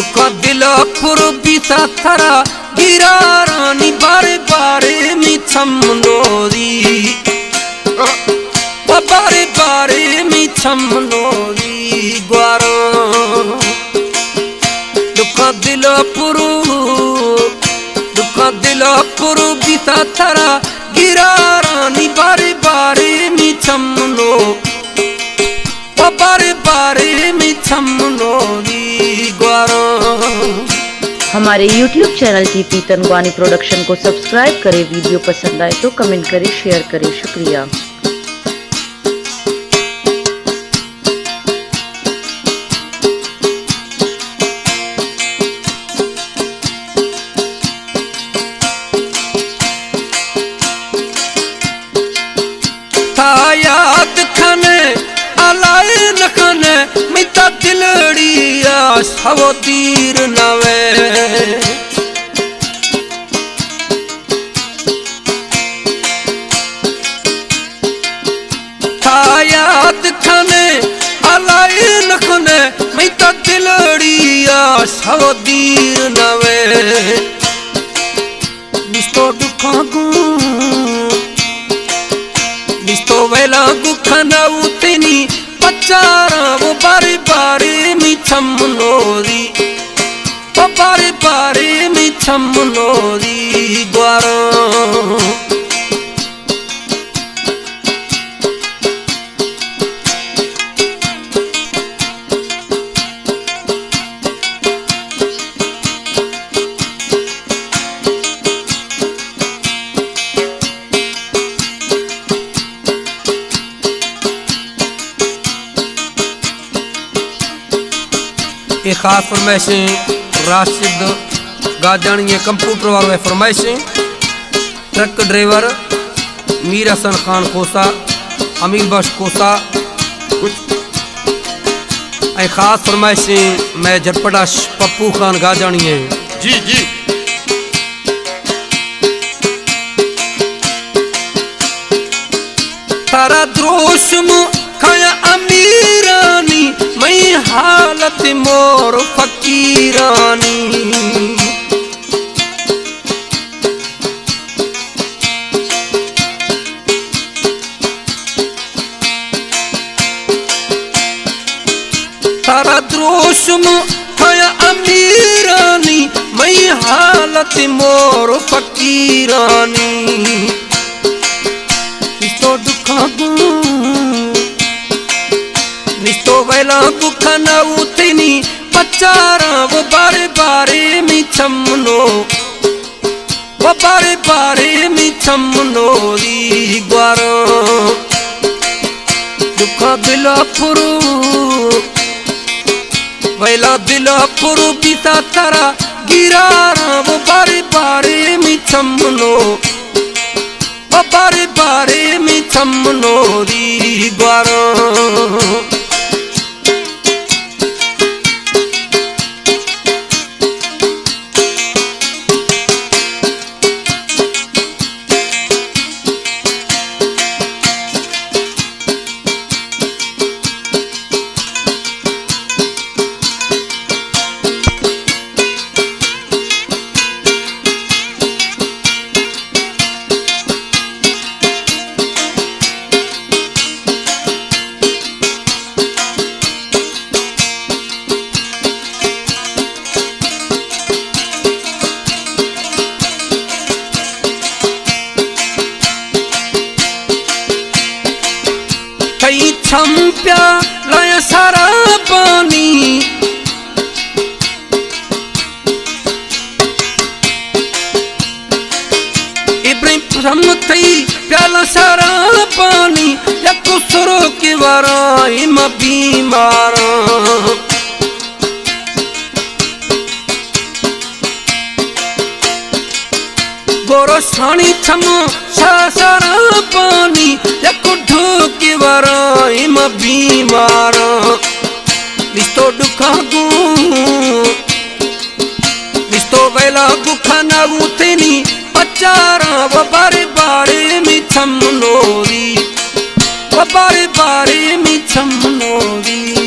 दुख दिल पुरबिता थरा गिरा रानी बारे बारे मिछम नोरी बारे बारे मिछम नोरी ग्वारो दुख दिल पुरबिता थरा गिरा रानी बारे बारे मिछम नो बारे बारे मिछम नोरी ग्वारो। हमारे YouTube channel TP Tanwani production को सब्सक्राइब करें। वीडियो पसंद आए तो कमेंट करें, शेयर करें। शुक्रिया। याद खने अलाए न खने मिता दिलड़िया सवो तीर नवे याद खने अलाए न खने मिता दिलड़िया सवो तीर नवे निस्तो दुखा निस्तो वेला गुखना उतनी पचारा वो बारे बारे मिछम नोरी बारे बारे मिछम नोरी ग्वारो। ये खास फरमाइशें राशिद गाजानी कंप्यूटर वाले फरमाइशें ट्रक ड्राइवर मीर हसन खान कोसा अमीर बख्श कोसा कुछ खास फरमाइशें मैं झटपटा पप्पू खान गाजानी है जी जी। तारा द्रोश खाया अमीरानी मैं हालत मोर फकीरानी तारा द्रोश खाया अमीरानी मैं हालत मोर फकीरानी तो दुखा निस्तो वेला गुखना उतनी पचारा वो बारे बारे मिछम नो बारे बारे मिछम नोरी ग्वारो दुख दिल वेला दिल पुरबिता थरा गिरा वो बारे बारे मिछम नो बारे बारे मिछम नोरी ग्वारो। छम्प्या लाया सारा पानी इब्राहिम थई प्याला सारा पानी या कुसरो के वारा इम बीमारा गोरो सानी छम सारा पानी या कुठो के वारा इम बीमारा निस्तो दुखा निस्तो वेला गुखना उतनी पचारा वो बारे बारे मिछम नोरी बारे बारे मिछम नोरी।